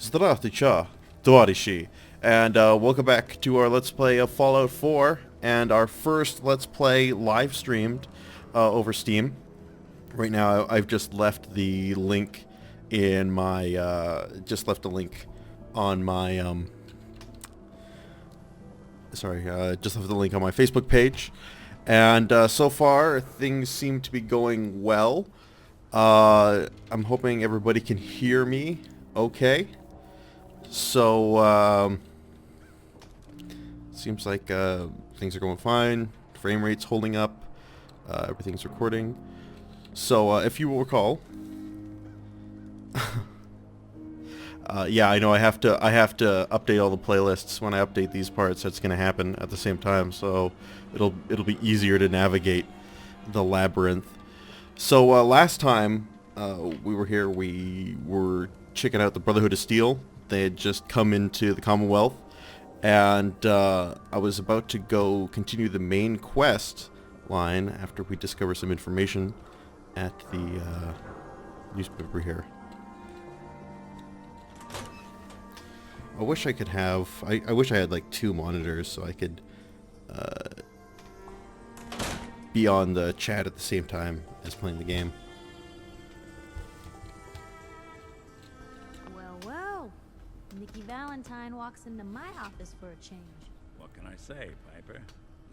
Здравствуйте, товарищи, and welcome back to our Let's Play of Fallout 4, and our first Let's Play live streamed over Steam. Right now, I've just left the link in my, just left a link on my, just left the link on my Facebook page, and so far, things seem to be going well. I'm hoping everybody can hear me okay. So, seems like things are going fine. Frame rate's holding up. Everything's recording. So, if you will recall, yeah, I know I have to update all the playlists when I update these parts. That's going to happen at the same time, so it'll be easier to navigate the labyrinth. So, last time we were here, we were checking out the Brotherhood of Steel. They had just come into the Commonwealth, and I was about to go continue the main quest line after we discover some information at the newspaper here. I wish I could have... I wish I had like 2 monitors so I could be on the chat at the same time as playing the game. Nikki Valentine walks into my office for a change. What can I say, Piper?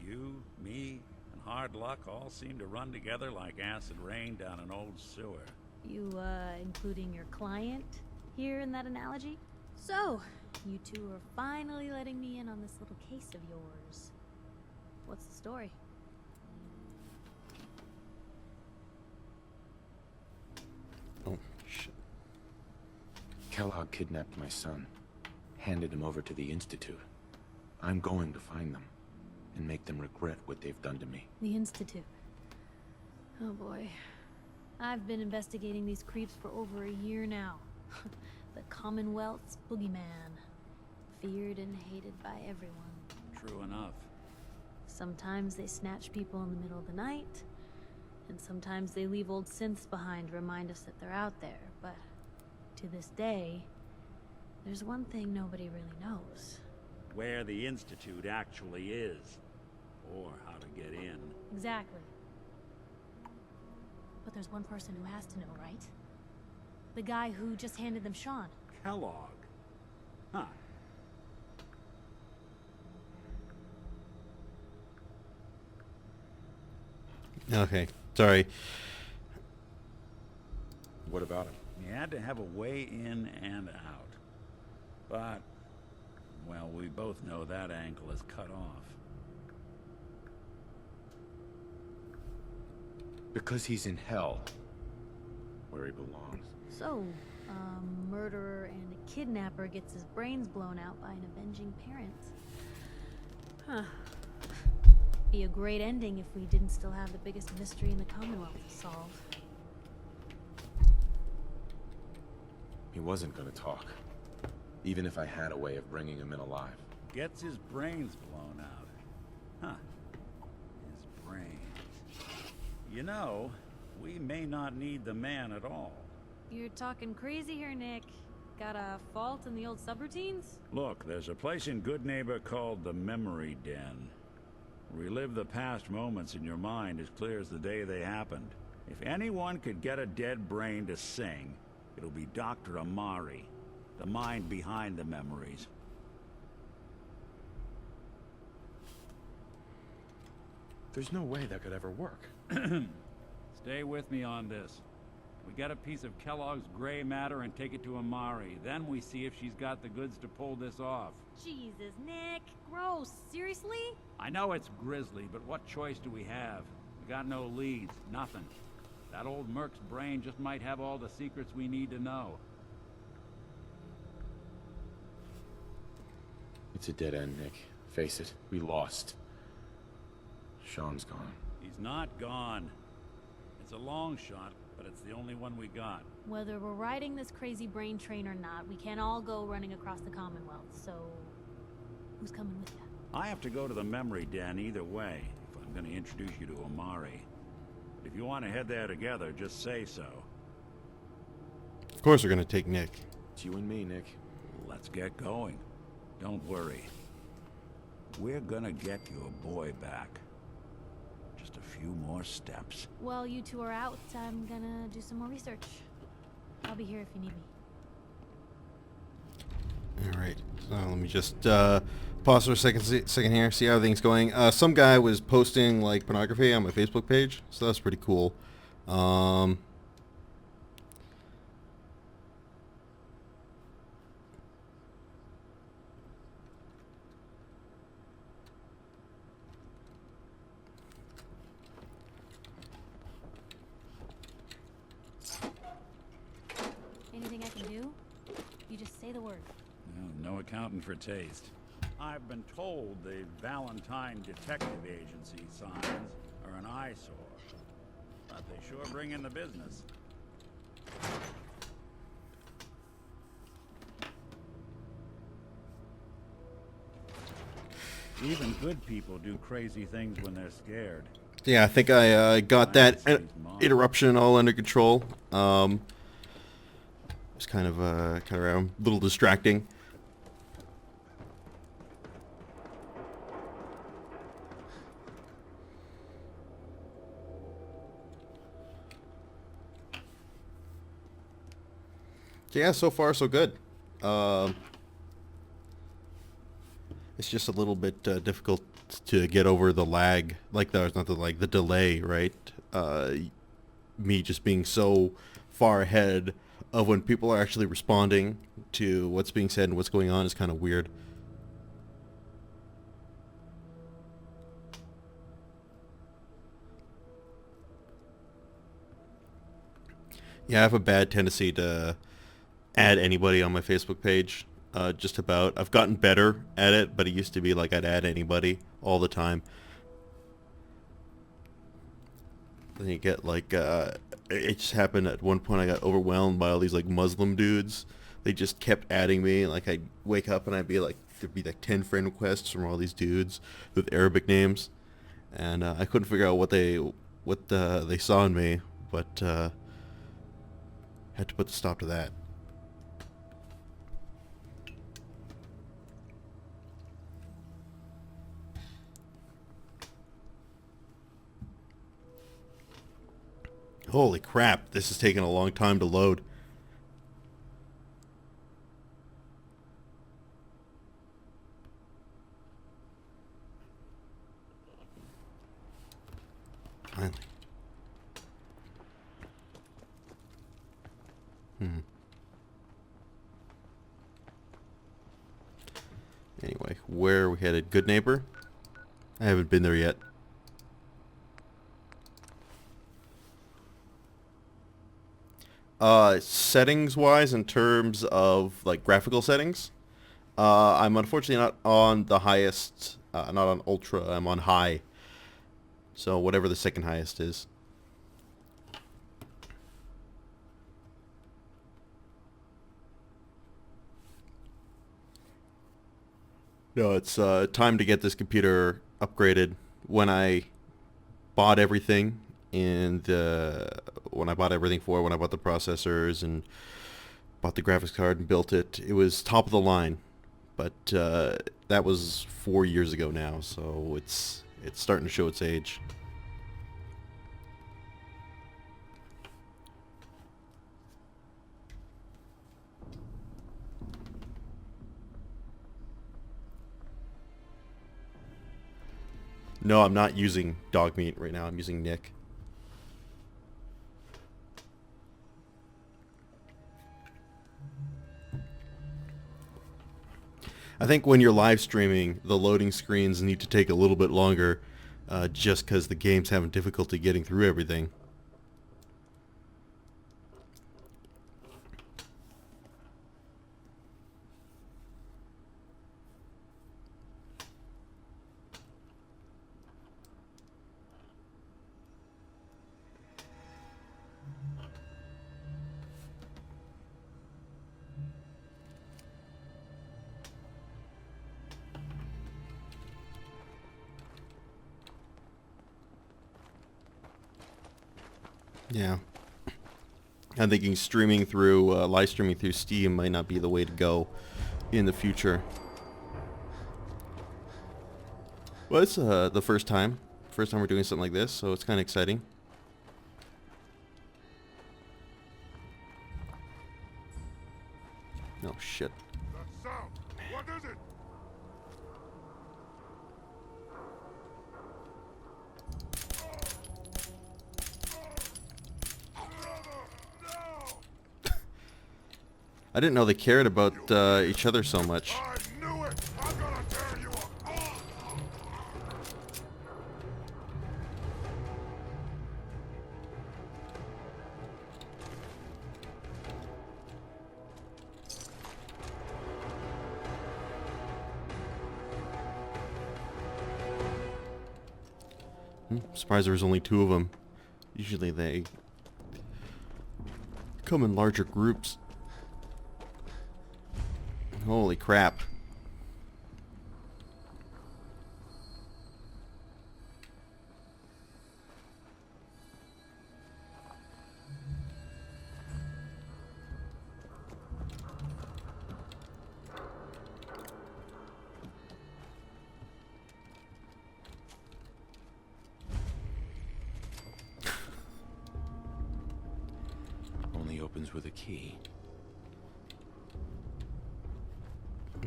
You, me, and hard luck all seem to run together like acid rain down an old sewer. You, including your client here in that analogy? So, you two are finally letting me in on this little case of yours. What's the story? Oh, shit. Kellogg kidnapped my son, handed him over to the Institute. I'm going to find them and make them regret what they've done to me. The Institute. Oh boy. I've been investigating these creeps for over a year now. The Commonwealth's boogeyman. Feared and hated by everyone. True enough. Sometimes they snatch people in the middle of the night, and sometimes they leave old synths behind to remind us that they're out there, but to this day, there's one thing nobody really knows. Where the Institute actually is. Or how to get in. Exactly. But there's one person who has to know, right? The guy who just handed them Sean. Kellogg. Huh. Okay, sorry. What about him? He had to have a way in and out. But, well, we both know that angle is cut off. Because he's in hell, where he belongs. So, a murderer and a kidnapper gets his brains blown out by an avenging parent. Huh. Be a great ending if we didn't still have the biggest mystery in the Commonwealth to solve. He wasn't gonna talk, even if I had a way of bringing him in alive. Gets his brains blown out. Huh. His brains. You know, we may not need the man at all. You're talking crazy here, Nick. Got a fault in the old subroutines? Look, there's a place in Good Neighbor called the Memory Den. Relive the past moments in your mind as clear as the day they happened. If anyone could get a dead brain to sing, it'll be Dr. Amari, the mind behind the memories. There's no way that could ever work. Stay with me on this. We get a piece of Kellogg's gray matter and take it to Amari. Then we see if she's got the goods to pull this off. Jesus, Nick. Gross. Seriously? I know it's grisly, but what choice do we have? We got no leads, nothing. That old merc's brain just might have all the secrets we need to know. It's a dead end, Nick. Face it, we lost. Sean's gone. He's not gone. It's a long shot, but it's the only one we got. Whether we're riding this crazy brain train or not, we can't all go running across the Commonwealth, so... who's coming with you? I have to go to the Memory Den either way, if I'm going to introduce you to Amari. If you want to head there together, just say so. Of course we're gonna take Nick. It's you and me, Nick. let's get going. Don't worry. We're gonna get your boy back. Just a few more steps. While you two are out, I'm gonna do some more research. I'll be here if you need me. All right. So let me just pause for a second here, see how everything's going. Some guy was posting like pornography on my Facebook page, so that's pretty cool. Anything I can do? You just say the word. No accounting for taste. I've been told the Valentine Detective Agency signs are an eyesore. But they sure bring in the business. Even good people do crazy things when they're scared. Yeah, I think I got that interruption all under control. It's kind of a little distracting. Yeah, so far so good. It's just a little bit difficult to get over the lag, like the delay, right? Me just being so far ahead of when people are actually responding to what's being said and what's going on is kind of weird. Yeah, I have a bad tendency to add anybody on my Facebook page. Just about. I've gotten better at it, but it used to be like I'd add anybody all the time. Then you get like, it just happened at one point. I got overwhelmed by all these like Muslim dudes. They just kept adding me. Like I'd wake up and I'd be like, there'd be like 10 friend requests from all these dudes with Arabic names, and I couldn't figure out what they saw in me, but had to put a stop to that. Holy crap, this is taking a long time to load. Finally. Anyway, where are we headed? Good Neighbor? I haven't been there yet. Settings wise, in terms of like graphical settings, I'm unfortunately not on the highest, not on ultra, I'm on high. So whatever the second highest is. No, it's time to get this computer upgraded. When I bought everything, and when I bought the processors and bought the graphics card and built it, it was top of the line. But that was 4 years ago now, so it's starting to show its age. No, I'm not using dog meat right now. I'm using Nick. I think when you're live streaming, the loading screens need to take a little bit longer, just because the game's having difficulty getting through everything. Yeah. I'm thinking live streaming through Steam might not be the way to go. in the future. Well, it's the first time we're doing something like this, so it's kind of exciting. Oh shit. That sound. What is it? I didn't know they cared about each other so much. I knew it. I'm gonna tear you apart. Surprised there was only 2 of them. Usually they come in larger groups. Holy crap. Only opens with a key.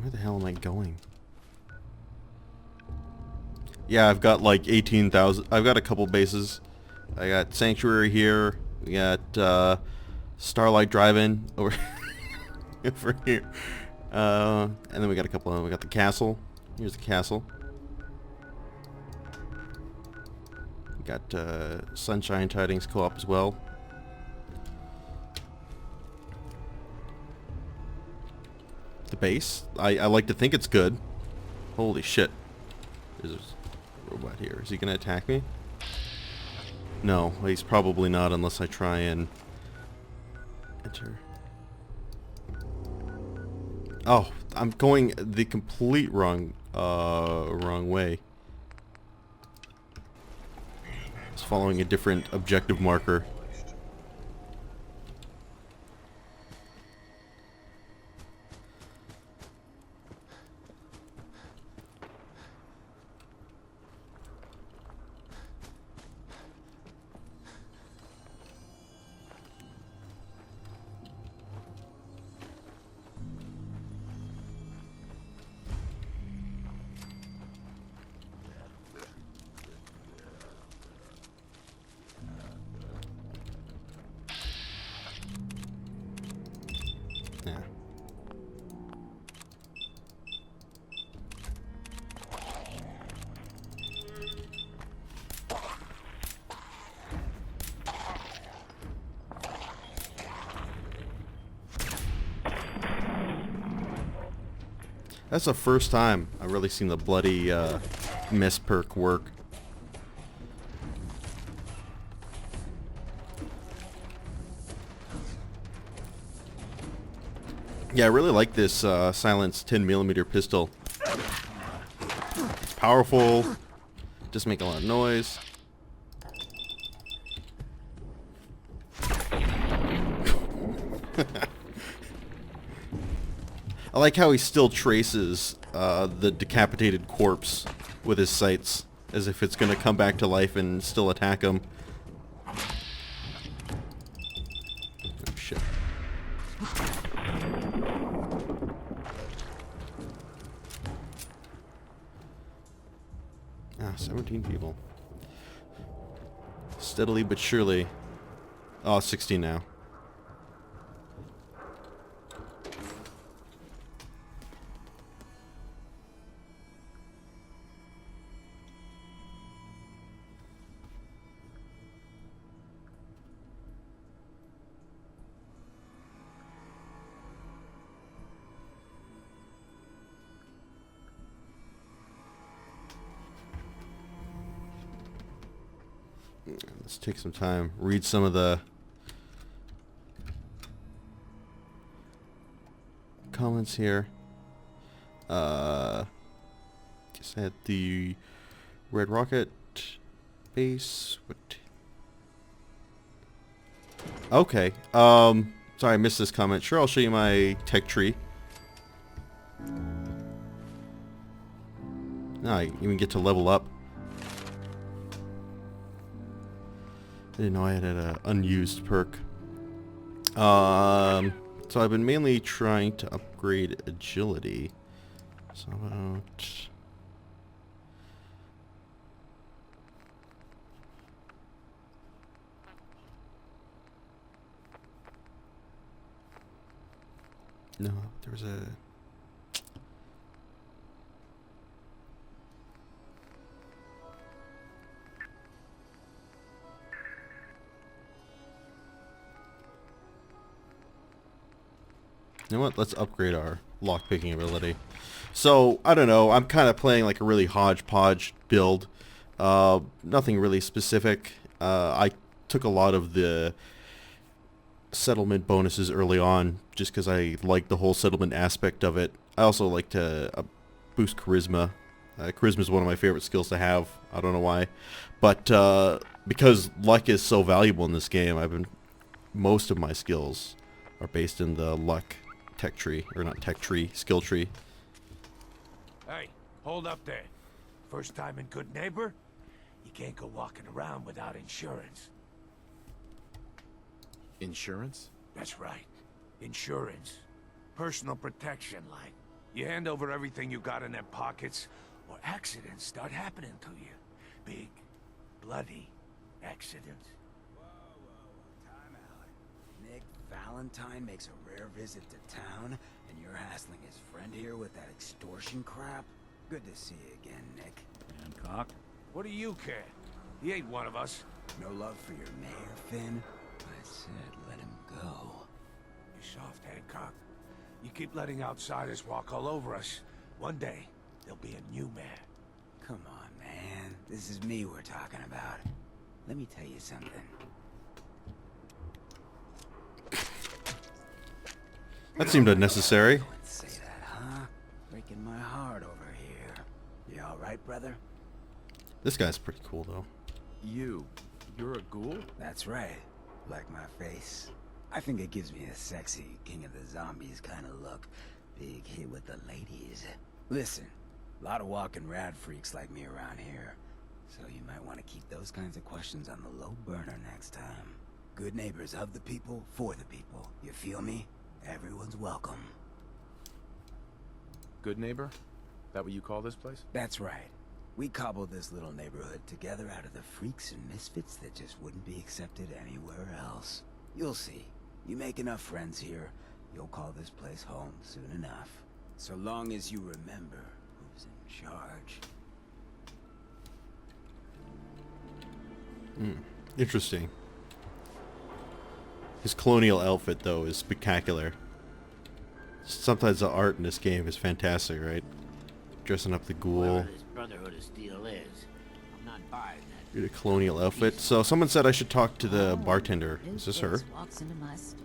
Where the hell am I going? Yeah, I've got like 18,000. I've got a couple bases. I got Sanctuary here. We got Starlight Drive-In over over here. And then we got a couple of, we got the castle. Here's the castle. We got Sunshine Tidings Co-op as well. The base. I like to think it's good. Holy shit. There's a robot here. Is he gonna attack me? No, he's probably not unless I try and enter. Oh, I'm going the complete wrong way. I was following a different objective marker. Yeah. That's the first time I've really seen the bloody miss perk work. Yeah, I really like this silenced 10mm pistol. It's powerful, just make a lot of noise. I like how he still traces the decapitated corpse with his sights, as if it's gonna come back to life and still attack him. Oh shit. Ah, 17 people. Steadily but surely. Oh, 16 now. Let's take some time, read some of the comments here. Guess I had the red rocket base. What? Okay. Sorry, I missed this comment. Sure, I'll show you my tech tree. Now I even get to level up. I didn't know I had an unused perk. So I've been mainly trying to upgrade agility. So about... No, there was a... You know what? Let's upgrade our lockpicking ability. So, I don't know. I'm kind of playing like a really hodgepodge build. Nothing really specific. I took a lot of the settlement bonuses early on just because I like the whole settlement aspect of it. I also like to boost charisma. Charisma is one of my favorite skills to have. I don't know why. But because luck is so valuable in this game, most of my skills are based in the luck tech tree, or not tech tree, skill tree. Hey, hold up there. First time in Good Neighbor? You can't go walking around without insurance. Insurance? That's right. Insurance. Personal protection, like. You hand over everything you got in their pockets, or accidents start happening to you. Big, bloody accidents. Time out. Nick Valentine makes a rare visit to town, and you're hassling his friend here with that extortion crap? Good to see you again, Nick. Hancock? What do you care? He ain't one of us. No love for your mayor, Finn? I said let him go. You're soft, Hancock. You keep letting outsiders walk all over us. One day, there'll be a new mayor. Come on, man. This is me we're talking about. Let me tell you something. That seemed unnecessary. Don't say that, huh? Breaking my heart over here. You all right, brother? This guy's pretty cool, though. You're a ghoul? That's right. Like my face. I think it gives me a sexy King of the Zombies kind of look. Big hit with the ladies. Listen, a lot of walking rad freaks like me around here. So you might want to keep those kinds of questions on the low burner next time. Good neighbors of the people, for the people. You feel me? Everyone's welcome. Good neighbor? That what you call this place? That's right. We cobbled this little neighborhood together out of the freaks and misfits that just wouldn't be accepted anywhere else. You'll see. You make enough friends here, you'll call this place home soon enough. So long as you remember who's in charge. Interesting. His colonial outfit, though, is spectacular. Sometimes the art in this game is fantastic, right? Dressing up the ghoul. Whoever this Brotherhood of Steel is, I'm not buying that. In a colonial outfit. So someone said I should talk to the bartender. Is this her? Walks into my store,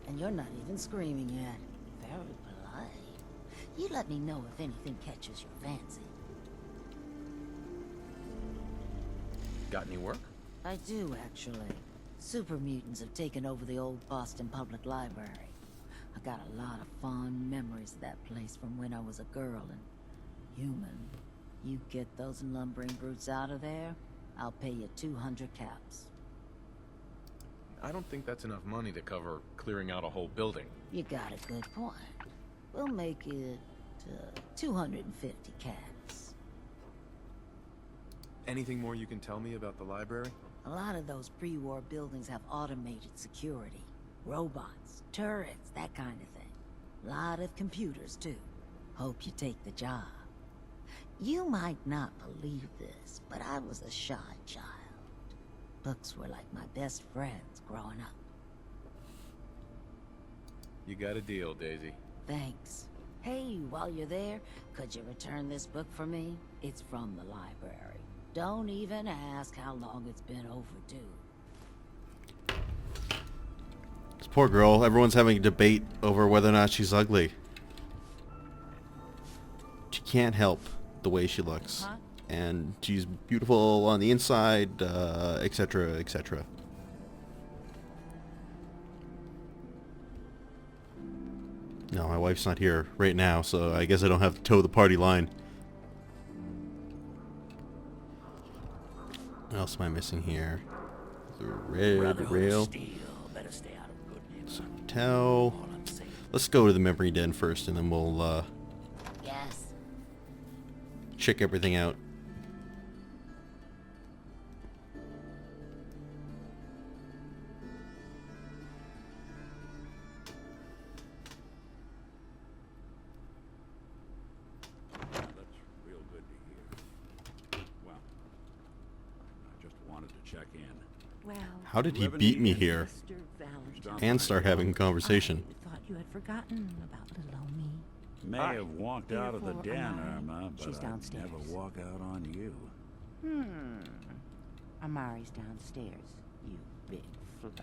and you're not even screaming yet. Very polite. You let me know if anything catches your fancy. Got any work? I do, actually. Super mutants have taken over the old Boston Public Library. I got a lot of fond memories of that place from when I was a girl and human. You get those lumbering brutes out of there, I'll pay you 200 caps. I don't think that's enough money to cover clearing out a whole building. You got a good point. We'll make it 250 caps. Anything more you can tell me about the library? A lot of those pre-war buildings have automated security. Robots, turrets, that kind of thing. A lot of computers, too. Hope you take the job. You might not believe this, but I was a shy child. Books were like my best friends growing up. You got a deal, Daisy. Thanks. Hey, while you're there, could you return this book for me? It's from the library. Don't even ask how long it's been overdue. This poor girl. Everyone's having a debate over whether or not she's ugly. She can't help the way she looks. Huh? And she's beautiful on the inside, etc., etc. No, my wife's not here right now, so I guess I don't have to toe the party line. What else am I missing here? The red Brotherhood rail. of Steel. Better stay out of good neighbor. Tell. All I'm saying. Let's go to the memory den first, and then we'll Yes. check everything out. That's real good to hear. Well, I just wanted to check in. Well, How did he Living beat me in here Mr. Valentine, and start having a conversation? I thought you had forgotten about little old me. May have walked out of the Beautiful den, Amari. Irma, but She's I'd downstairs. never walk out on you. Amari's downstairs, you big flirt.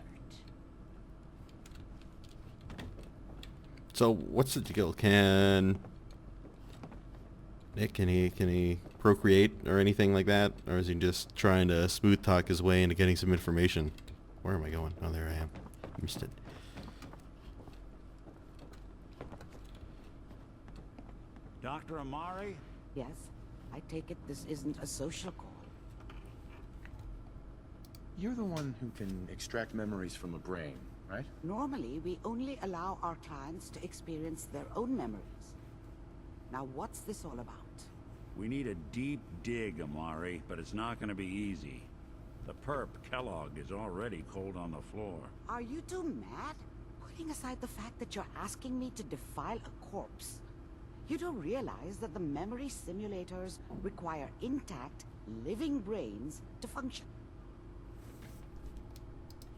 So what's the deal? Can Nick, can he procreate or anything like that? Or is he just trying to smooth talk his way into getting some information? Where am I going? Oh, there I am. Missed it. Dr. Amari? Yes, I take it this isn't a social call. You're the one who can extract memories from a brain, right? Normally, we only allow our clients to experience their own memories. Now, what's this all about? We need a deep dig, Amari, but it's not going to be easy. The perp, Kellogg, is already cold on the floor. Are you two mad? Putting aside the fact that you're asking me to defile a corpse, you don't realize that the memory simulators require intact, living brains to function.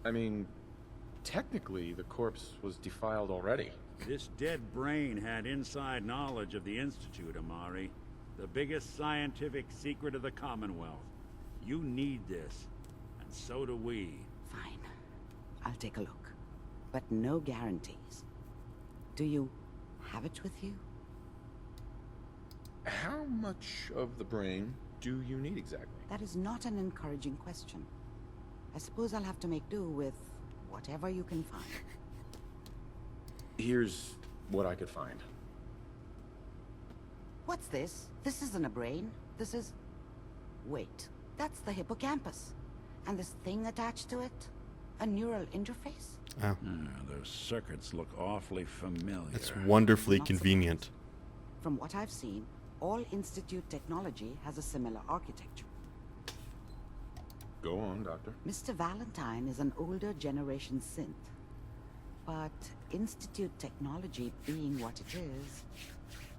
I mean, technically, the corpse was defiled already. This dead brain had inside knowledge of the Institute, Amari. The biggest scientific secret of the Commonwealth. You need this, and so do we. Fine. I'll take a look. But no guarantees. Do you have it with you? How much of the brain do you need exactly? That is not an encouraging question. I suppose I'll have to make do with whatever you can find. Here's what I could find. What's this? This isn't a brain. This is... Wait, that's the hippocampus. And this thing attached to it? A neural interface? Oh, Those circuits look awfully familiar. it's wonderfully Not convenient. surprised. From what I've seen, all Institute technology has a similar architecture. Go on, Doctor. Mr. Valentine is an older generation synth. But Institute technology being what it is,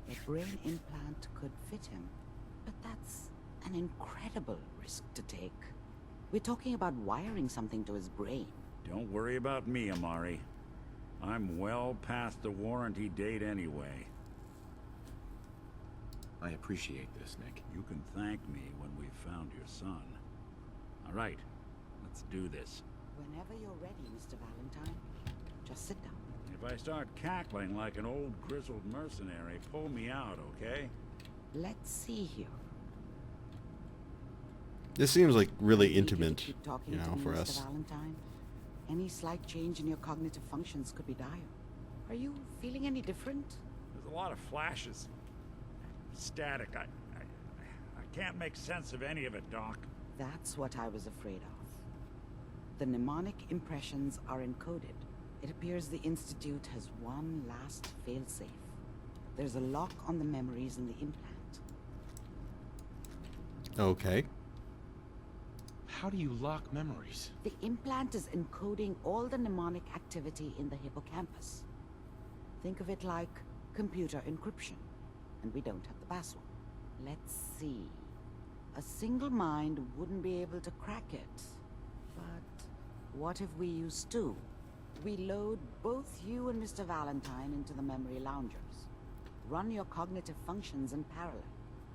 a brain implant could fit him. But that's an incredible risk to take. We're talking about wiring something to his brain. Don't worry about me, Amari. I'm well past the warranty date anyway. I appreciate this, Nick. You can thank me when we've found your son. All right, let's do this. Whenever you're ready, Mr. Valentine, just sit down. If I start cackling like an old grizzled mercenary, pull me out, okay? Let's see here. This seems like really I need you to intimate, keep talking you to know, me, for Mr. us. Valentine. Any slight change in your cognitive functions could be dire. Are you feeling any different? There's a lot of flashes. Static. I can't make sense of any of it, Doc. That's what I was afraid of. The mnemonic impressions are encoded. It appears the Institute has one last failsafe. There's a lock on the memories in the implant. Okay. How do you lock memories? The implant is encoding all the mnemonic activity in the hippocampus. Think of it like computer encryption, and we don't have the password. Let's see. A single mind wouldn't be able to crack it. But what if we use two? We load both you and Mr. Valentine into the memory loungers. Run your cognitive functions in parallel.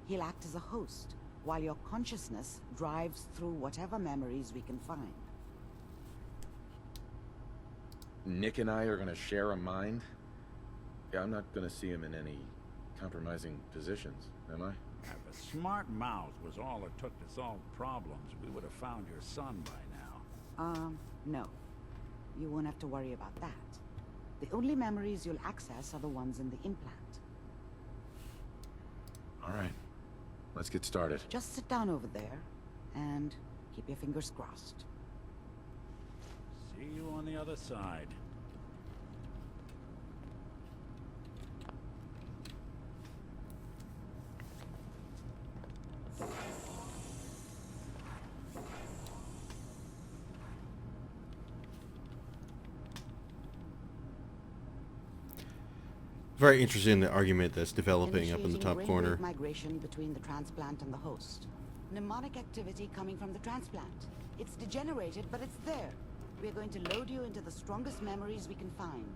He'll act as a host, while your consciousness drives through whatever memories we can find. Nick and I are gonna share a mind? Yeah, I'm not gonna see him in any compromising positions, am I? If a smart mouth was all it took to solve problems, we would have found your son by now. No. You won't have to worry about that. The only memories you'll access are the ones in the implant. All right. Let's get started. Just sit down over there, and Keep your fingers crossed. See you on the other side. Very interesting, the argument that's developing up in the Initiating top brainwave corner. migration between the transplant and the host. Mnemonic activity coming from the transplant. It's degenerated, but it's there. We're going to load you into the strongest memories we can find.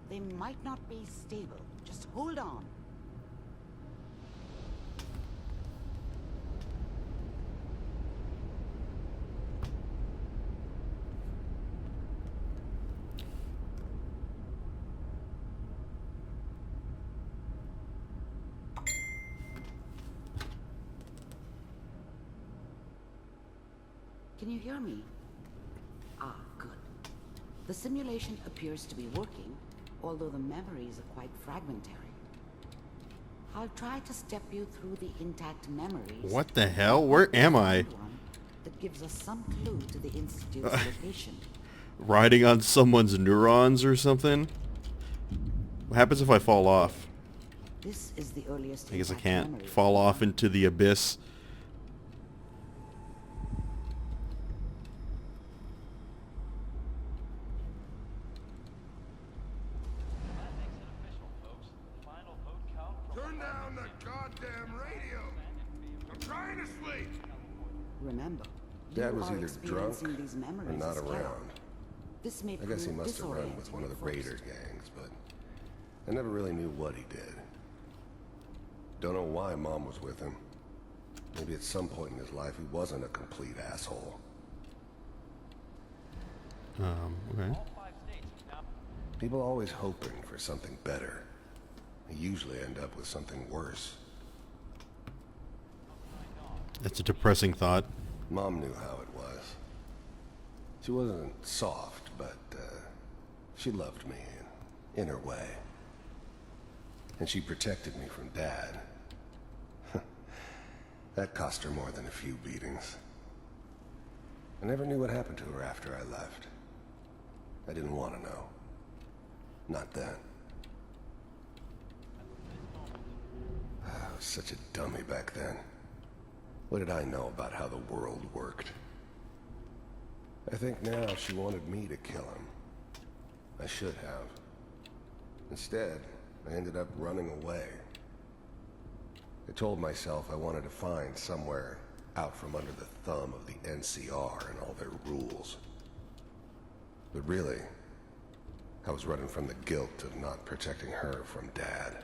They might not be stable. Just hold on. Can you hear me? Ah, good. The simulation appears to be working, although the memories are quite fragmentary. I'll try to step you through the intact memories. What the hell? Where am I? That gives us some clue to the Institute's location. Riding on someone's neurons or something? What happens if I fall off? This is the earliest I guess I intact can't memory. fall off into the abyss. Turn down the goddamn radio. I'm trying to sleep. Remember, Dad you was are either drunk experiencing these memories or not as Kellogg. around. This may I guess he prove must have run with disorienting one of the at first. raider gangs, but I never really knew what he did. Don't know why Mom was with him. Maybe at some point in his life he wasn't a complete asshole. Okay. People always hoping for something better. They usually end up with something worse. That's a depressing thought. Mom knew how it was. She wasn't soft, but she loved me in her way. And she protected me from Dad. That cost her more than a few beatings. I never knew what happened to her after I left. I didn't want to know. Not then. I was such a dummy back then. What did I know about how the world worked? I think now she wanted me to kill him. I should have. Instead, I ended up running away. I told myself I wanted to find somewhere out from under the thumb of the NCR and all their rules. But really, I was running from the guilt of not protecting her from Dad.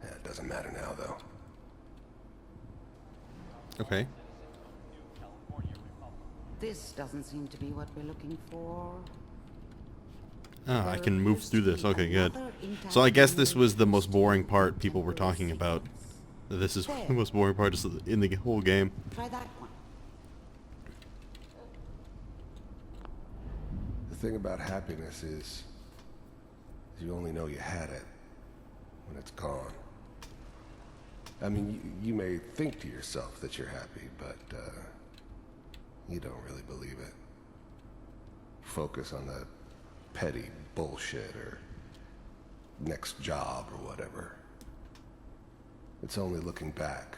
It doesn't matter now, though. Okay. This doesn't seem to be what we're looking for. Ah, I can move through this. Okay, good. So I guess this was the most boring part people were talking about. This is the most boring part in the whole game. Try that one. The thing about happiness is you only know you had it when it's gone. I mean, you may think to yourself that you're happy, but you don't really believe it. Focus on that petty bullshit or next job or whatever. It's only looking back,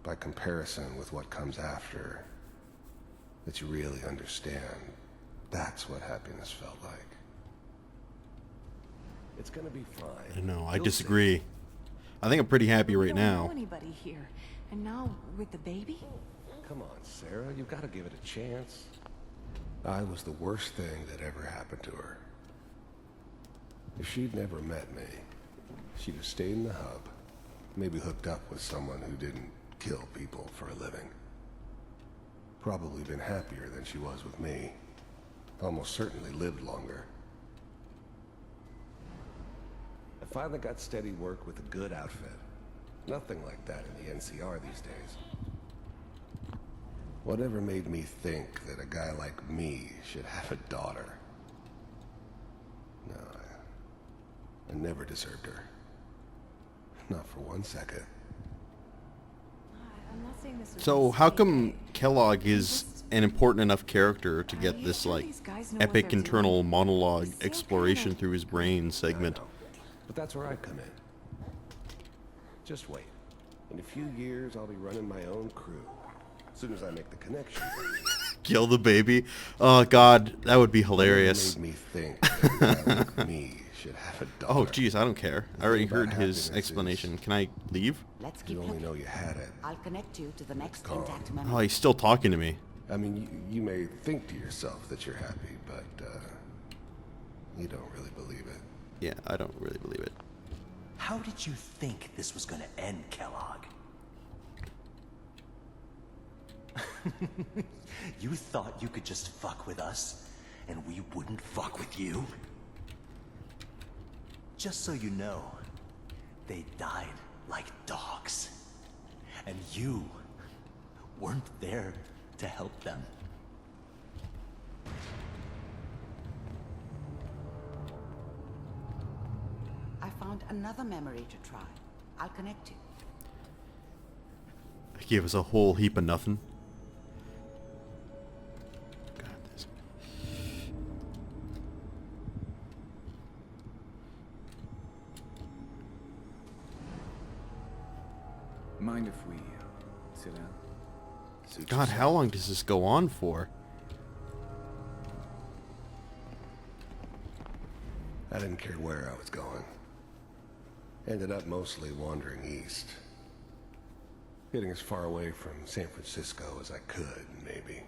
by comparison with what comes after, that you really understand that's what happiness felt like. It's gonna be fine. No, I You'll disagree. see. I think I'm pretty happy right We don't know now. anybody here, and now with the baby. Come on, Sarah, you've got to give it a chance. I was the worst thing that ever happened to her. If she'd never met me, she'd have stayed in the hub, maybe hooked up with someone who didn't kill people for a living. Probably been happier than she was with me. Almost certainly lived longer. I finally got steady work with a good outfit. Nothing like that in the NCR these days. Whatever made me think that a guy like me should have a daughter? No, I never deserved her. Not for 1 second. I'm not saying this. So how come Kellogg is an important enough character to get this like epic internal monologue exploration through his brain segment? But that's where I come in. Just wait. In a few years, I'll be running my own crew. As soon as I make the connection. Kill the baby? Oh God, that would be hilarious. Made me think that a guy like me should have a daughter. Oh geez, I don't care. I already heard his explanation. Can I leave? Let's keep You only looking. know you had it. I'll connect you to the next Calm. intact memory. Oh, he's still talking to me. I mean, you may think to yourself that you're happy, but you don't really believe it. Yeah, I don't really believe it. How did you think this was gonna end, Kellogg? You thought you could just fuck with us, and we wouldn't fuck with you? Just so you know, they died like dogs. And you weren't there to help them. I found another memory to try. I'll connect you. He gave us a whole heap of nothing. God, this. Mind if we sit down? God, how long does this go on for? I didn't care where I was going. Ended up mostly wandering east. Getting as far away from San Francisco as I could, maybe.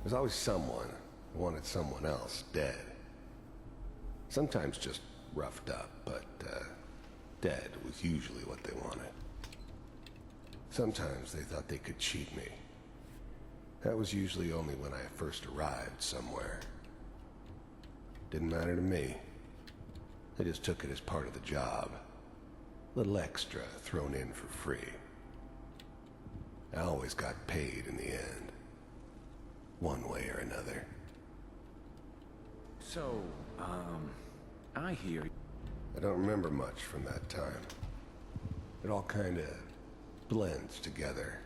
There's always someone who wanted someone else dead. Sometimes just roughed up, but dead was usually what they wanted. Sometimes they thought they could cheat me. That was usually only when I first arrived somewhere. Didn't matter to me. They just took it as part of the job. Little extra thrown in for free. I always got paid in the end. One way or another. So, I hear... I don't remember much from that time. It all kinda blends together.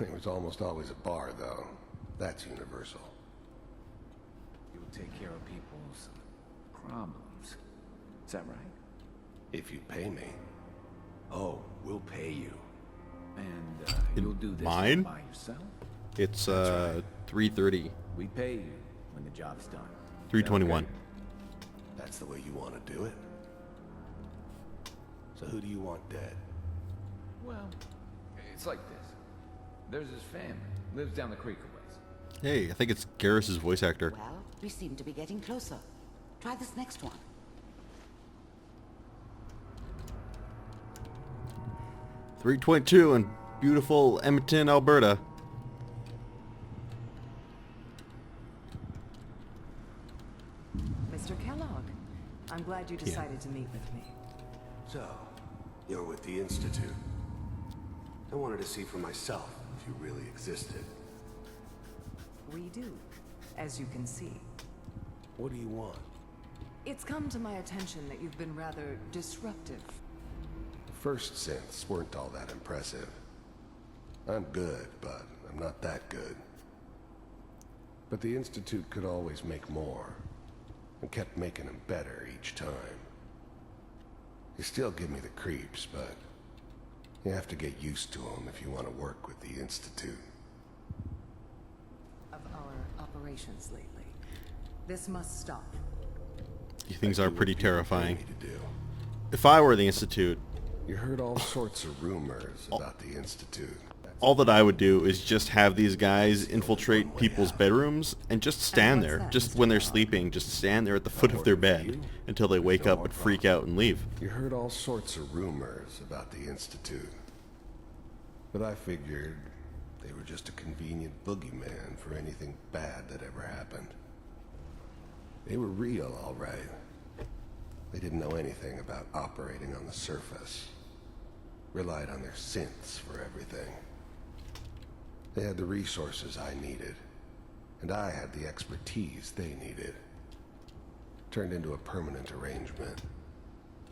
There was almost always a bar, though. That's universal. You would take care of people's problems. Is that right? If you pay me. Oh, we'll pay you. And you'll do this Mine? by yourself? It's 3:30. We pay you when the job's done. 3:21. That's the way you want to do it? So who do you want dead? Well, it's like this. There's his family. Lives down the creek a ways. Hey, I think it's Garrus's voice actor. Well, we seem to be getting closer. Try this next one. 3:22 in beautiful Edmonton, Alberta. Mr. Kellogg, I'm glad you decided to meet with me. So, you're with the Institute. I wanted to see for myself if you really existed. We do, as you can see. What do you want? It's come to my attention that you've been rather disruptive. First synths weren't all that impressive. I'm good, but I'm not that good. But the Institute could always make more, and kept making them better each time. They still give me the creeps, but you have to get used to them if you want to work with the Institute. Of our operations lately. This must stop. These things are pretty terrifying. To do. If I were the Institute, You heard all sorts of rumors about the Institute. all that I would do is just have these guys infiltrate people's bedrooms and just stand there. Just when they're sleeping, just stand there at the foot of their bed until they wake up and freak out and leave. You heard all sorts of rumors about the Institute. But I figured they were just a convenient boogeyman for anything bad that ever happened. They were real, all right. They didn't know anything about operating on the surface. Relied on their synths for everything. They had the resources I needed, and I had the expertise they needed. Turned into a permanent arrangement.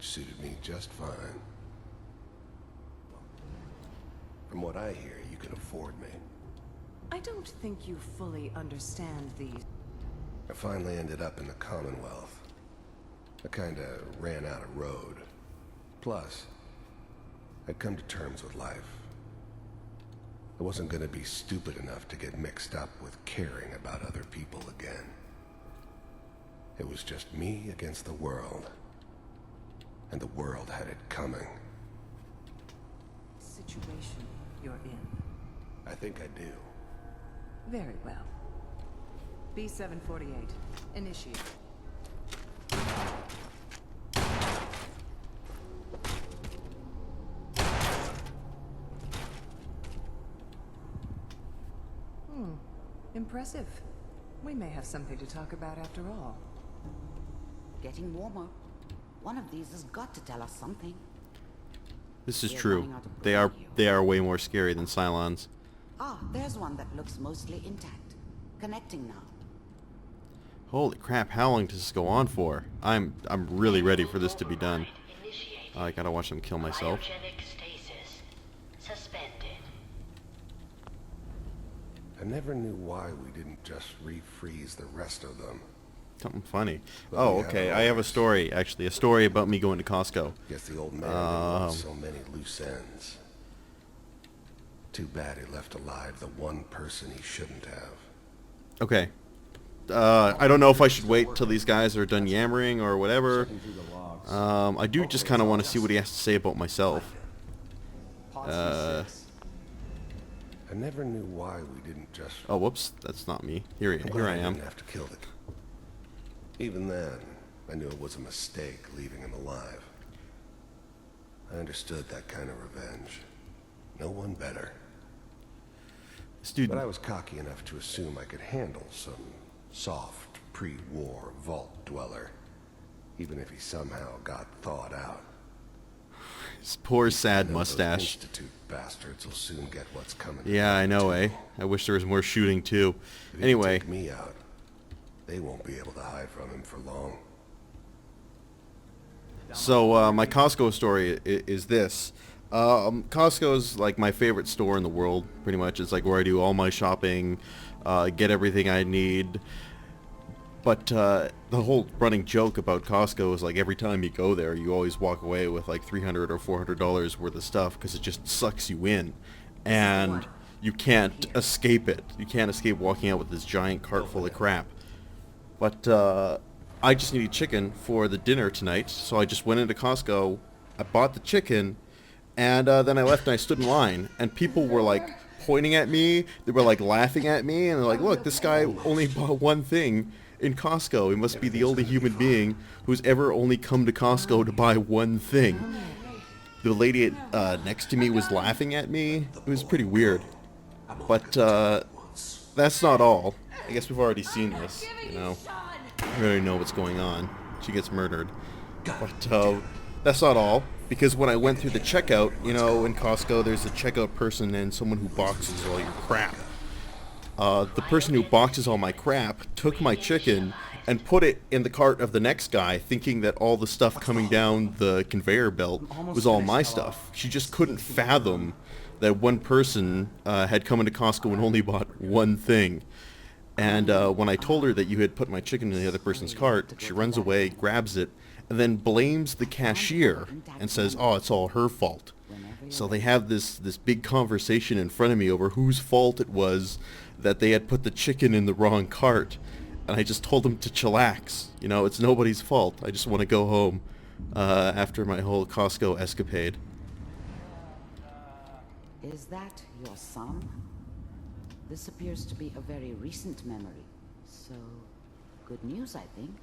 which suited me just fine. From what I hear, you can afford me. I don't think you fully understand the... I finally ended up in the Commonwealth. I kinda ran out of road. Plus, I'd come to terms with life. I wasn't gonna be stupid enough to get mixed up with caring about other people again. It was just me against the world. And the world had it coming. situation you're in. I think I do. Very well. B-748. Initiate. Impressive. We may have something to talk about after all. Getting warmer. One of these has got to tell us something. This is true. They are way more scary than Cylons. Ah, there's one that looks mostly intact. Connecting now. Holy crap, how long does this go on for? I'm really ready for this to be done. I gotta watch them kill myself. I never knew why we didn't just refreeze the rest of them. Something funny. Oh, okay. I have a story, actually. A story about me going to Costco. Guess the old man didn't want so many loose ends. Too bad he left alive the one person he shouldn't have. Okay. I don't know if I should wait till these guys are done yammering or whatever. I do just kind of want to see what he has to say about myself. I never knew why we didn't just... Oh, whoops. That's not me. Here I am. Didn't have to kill the... Even then, I knew it was a mistake leaving him alive. I understood that kind of revenge. No one better. But I was cocky enough to assume I could handle some soft, pre-war vault dweller, even if he somehow got thawed out. His poor, sad mustache. Institute bastards will soon get what's coming. Yeah, I know, eh? I wish there was more shooting too. Anyway. Take me out. They won't be able to hide from him for long. So, my Costco story is this. Costco's like my favorite store in the world, pretty much. It's like where I do all my shopping, get everything I need. But the whole running joke about Costco is like every time you go there, you always walk away with like $300 or $400 worth of stuff because it just sucks you in. And you can't escape it. You can't escape walking out with this giant cart full of crap. But I just needed chicken for the dinner tonight, so I just went into Costco, I bought the chicken, and then I left and I stood in line, and people were like pointing at me, they were like laughing at me, and they're like, look, this guy only bought one thing in Costco. He must be the only human being who's ever only come to Costco to buy one thing. The lady next to me was laughing at me. It was pretty weird. But that's not all. I guess we've already seen this, you know. We already know what's going on. She gets murdered. But that's not all. Because when I went through the checkout, you know, in Costco, there's a checkout person and someone who boxes all your crap. The person who boxes all my crap took my chicken and put it in the cart of the next guy, thinking that all the stuff coming down the conveyor belt was all my stuff. She just couldn't fathom that one person had come into Costco and only bought one thing. And when I told her that you had put my chicken in the other person's cart, she runs away, grabs it, and then blames the cashier and says, oh, it's all her fault. So they have this big conversation in front of me over whose fault it was that they had put the chicken in the wrong cart. And I just told them to chillax. You know, it's nobody's fault. I just want to go home after my whole Costco escapade. Is that your son? This appears to be a very recent memory. So, good news, I think.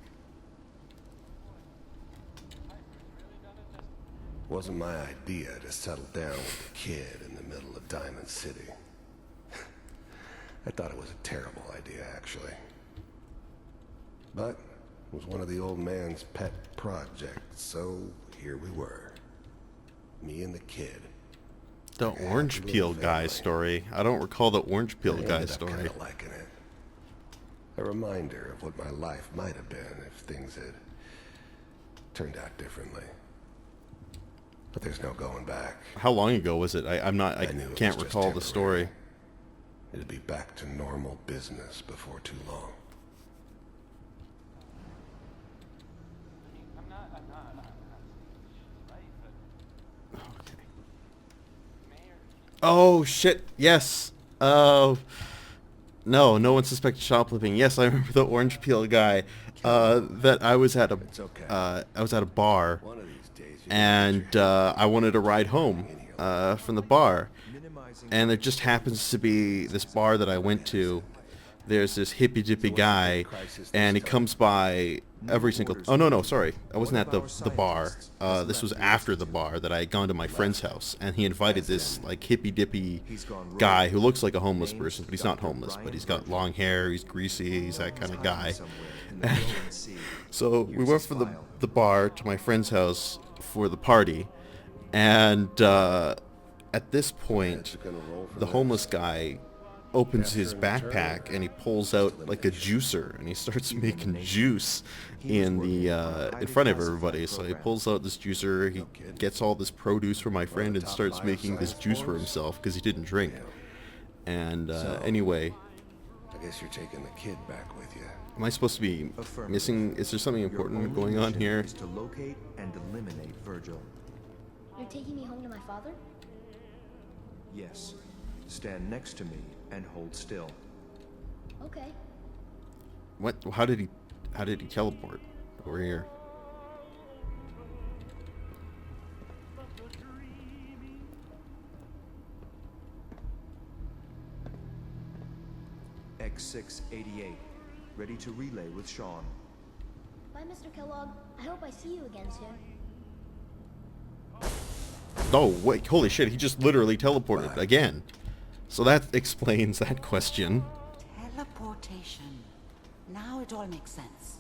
Wasn't my idea to settle down with a kid in the middle of Diamond City. I thought it was a terrible idea, actually. But it was one of the old man's pet projects, so here we were. Me and the kid. The orange peel guy story. I don't recall the orange peel guy story. I ended up kinda liking it. A reminder of what my life might have been if things had turned out differently. But there's no going back. How long ago was it? I knew it can't was just recall the temporary. story. It'd be back to normal business before too long. Oh shit! Yes. No one suspected shoplifting. Yes, I remember the orange peel guy. That I was at a bar, and I wanted a ride home from the bar, and there just happens to be this bar that I went to. There's this hippy dippy guy, and he comes by every single. Oh no, sorry, I wasn't at the bar. This was after the bar that I had gone to my friend's house, and he invited this like hippy dippy guy who looks like a homeless person, but he's not homeless. But he's got long hair, he's greasy, he's that kind of guy. So we went from the bar to my friend's house for the party, and at this point, the homeless guy opens his backpack and he pulls out like a juicer and he starts making juice in front of everybody. So he pulls out this juicer, he gets all this produce from my friend and starts making this juice for himself because he didn't drink. And anyway, I guess you're taking the kid back with you. am I supposed to be missing? Is there something important going on here? Is to locate and eliminate Virgil. You're taking me home to my father? Yes. Stand next to me and hold still. Okay. What? How did he teleport over here? X688, ready to relay with Sean. Bye, Mr. Kellogg. I hope I see you again soon. Oh wait! Holy shit! He just literally teleported again. So that explains that question. Teleportation. Now it all makes sense.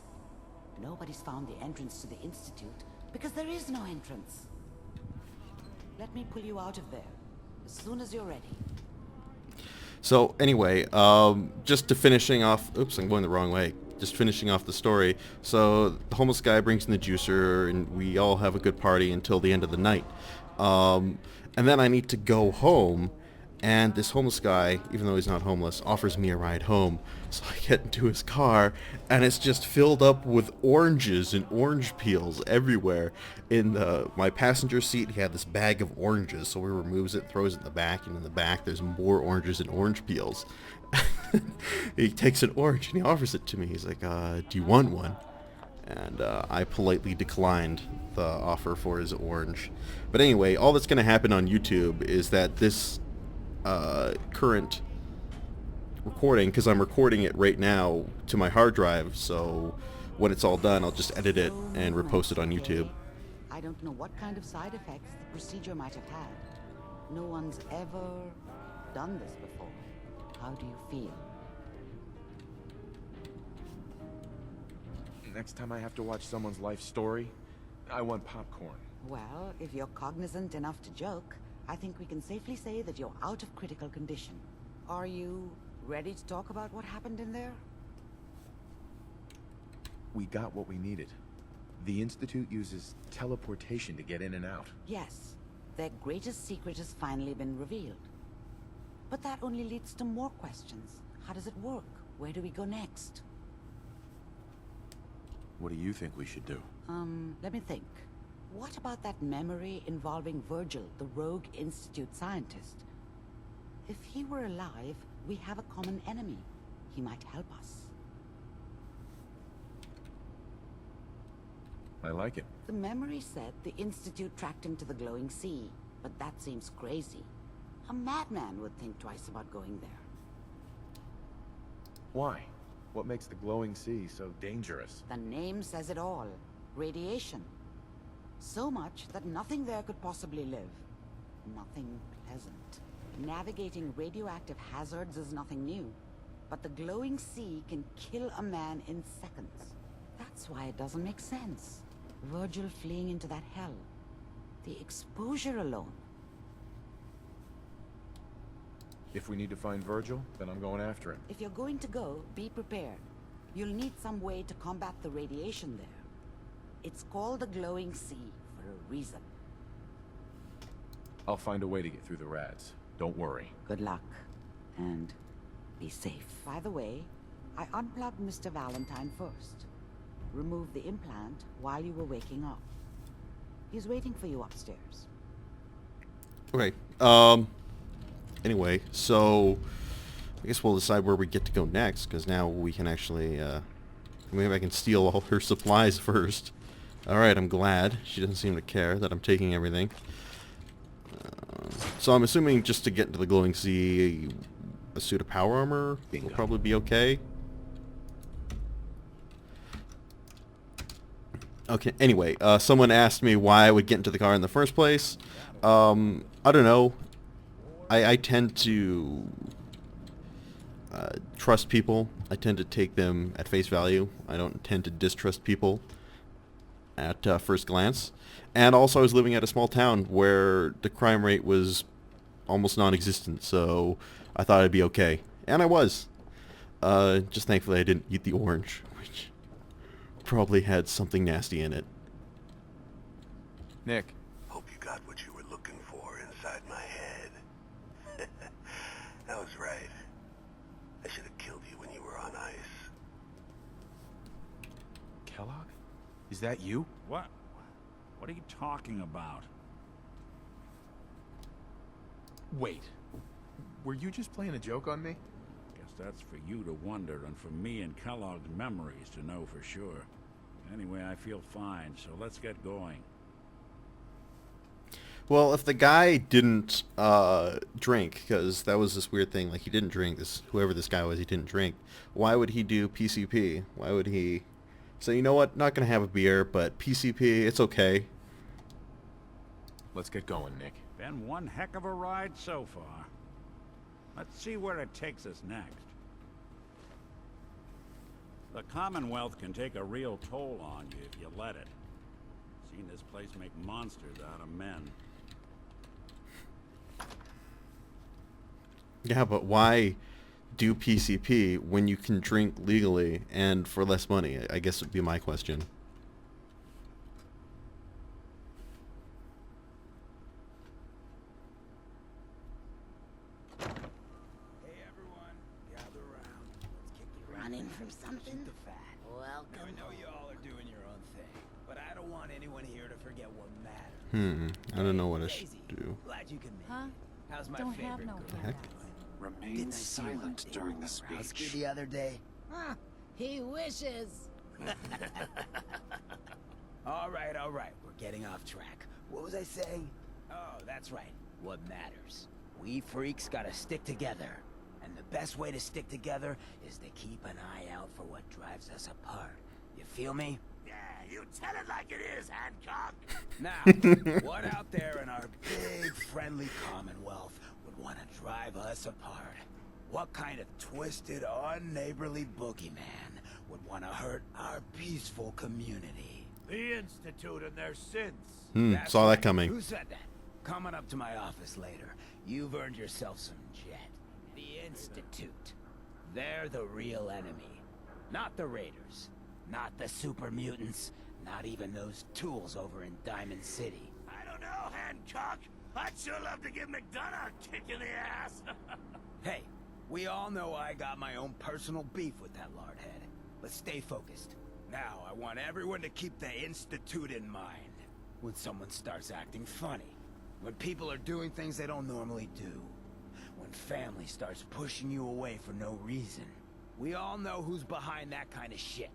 Nobody's found the entrance to the Institute because there is no entrance. Let me pull you out of there as soon as you're ready. So anyway, just to finishing off. Oops, I'm going the wrong way. Just finishing off the story. So the homeless guy brings in the juicer, and we all have a good party until the end of the night. And then I need to go home. And this homeless guy, even though he's not homeless, offers me a ride home. So I get into his car, and it's just filled up with oranges and orange peels everywhere. In my passenger seat, he had this bag of oranges, so he removes it, throws it in the back, and in the back there's more oranges and orange peels. He takes an orange, and he offers it to me. He's like, do you want one? And I politely declined the offer for his orange. But anyway, all that's going to happen on YouTube is that this current recording, because I'm recording it right now to my hard drive, so when it's all done I'll just edit it and repost it on YouTube. I don't know what kind of side effects the procedure might have had. No one's ever done this before. How do you feel? Next time I have to watch someone's life story, I want popcorn. Well, if you're cognizant enough to joke, I think we can safely say that you're out of critical condition. Are you ready to talk about what happened in there? We got what we needed. The Institute uses teleportation to get in and out. Yes, their greatest secret has finally been revealed. But that only leads to more questions. How does it work? Where do we go next? What do you think we should do? Let me think. What about that memory involving Virgil, the rogue Institute scientist? If he were alive, we have a common enemy. He might help us. I like it. The memory said the Institute tracked him to the glowing sea, but that seems crazy. A madman would think twice about going there. Why? What makes the glowing sea so dangerous? The name says it all. Radiation. So much that nothing there could possibly live. Nothing pleasant. Navigating radioactive hazards is nothing new. But the glowing sea can kill a man in seconds. That's why it doesn't make sense. Virgil fleeing into that hell. The exposure alone. If we need to find Virgil, then I'm going after him. If you're going to go, be prepared. You'll need some way to combat the radiation there. It's called the glowing sea for a reason. I'll find a way to get through the rads. Don't worry. Good luck. And be safe. By the way, I unplugged Mr. Valentine first. Removed the implant while you were waking up. He's waiting for you upstairs. Okay. Anyway, so I guess we'll decide where we get to go next, because now we can actually, maybe I can steal all her supplies first. Alright, I'm glad. She doesn't seem to care that I'm taking everything. So I'm assuming just to get into the glowing sea, a suit of power armor will probably be okay. Okay, anyway, someone asked me why I would get into the car in the first place. I don't know. I tend to trust people. I tend to take them at face value. I don't tend to distrust people at first glance. And also I was living at a small town where the crime rate was almost non-existent, so I thought I'd be okay. And I was. Just thankfully I didn't eat the orange, which probably had something nasty in it. Nick. Hope you got what you were looking for inside my head. I was right. I should have killed you when you were on ice. Kellogg? Is that you? What? What are you talking about? Wait. Were you just playing a joke on me? Guess that's for you to wonder, and for me and Kellogg's memories to know for sure. Anyway, I feel fine, so let's get going. Well, if the guy didn't drink, because that was this weird thing, like he didn't drink, whoever this guy was, he didn't drink, why would he do PCP? Why would he say, you know what, not going to have a beer, but PCP, it's okay? Let's get going, Nick. Been one heck of a ride so far. Let's see where it takes us next. The Commonwealth can take a real toll on you if you let it. Seen this place make monsters out of men. Yeah, but why do PCP when you can drink legally and for less money? I guess would be my question. Hey everyone, gather around. Let's kick the Running from something? the fat. Welcome. I know you all are doing your own thing, but I don't want anyone here to forget what matters. I don't know what I should do. Glad you can make Huh? it. How's my Don't favorite have no girl? Heck? Remain silent during the speech. The other day. Huh, he wishes. All right, we're getting off track. What was I saying? Oh, that's right. What matters. We freaks gotta stick together. And the best way to stick together is to keep an eye out for what drives us apart. You feel me? Yeah, you tell it like it is, Hancock. Now, what out there in our big, friendly Commonwealth would want to drive us apart? What kind of twisted, unneighborly boogeyman would want to hurt our peaceful community? The Institute and their sins. That's Saw right. that coming. Who said that? Coming up to my office later. You've earned yourself some jet. The Institute. They're the real enemy. Not the Raiders. Not the super mutants. Not even those tools over in Diamond City. I don't know, Hancock. I'd sure love to give McDonough a kick in the ass. Hey, we all know I got my own personal beef with that lardhead. But stay focused. Now, I want everyone to keep the Institute in mind. When someone starts acting funny. When people are doing things they don't normally do. When family starts pushing you away for no reason. We all know who's behind that kind of shit.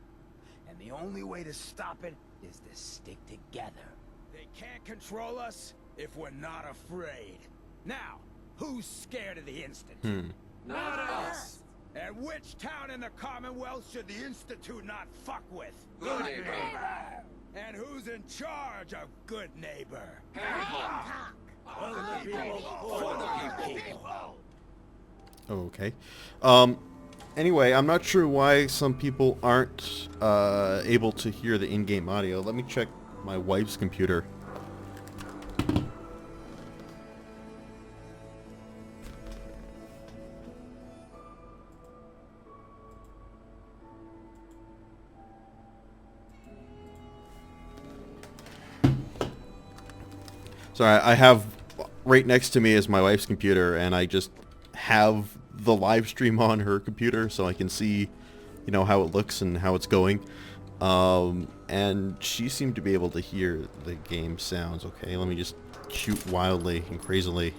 And the only way to stop it is to stick together. They can't control us if we're not afraid. Now, who's scared of the Institute? Not us. And which town in the Commonwealth should the Institute not fuck with? Good neighbor. And who's in charge of good neighbor? Hancock. For the people. For the people. Okay. Anyway, I'm not sure why some people aren't able to hear the in-game audio. Let me check my wife's computer. Sorry, I have right next to me is my wife's computer, and I just have the live stream on her computer so I can see, you know, how it looks and how it's going. And she seemed to be able to hear the game sounds. Okay, let me just shoot wildly and crazily.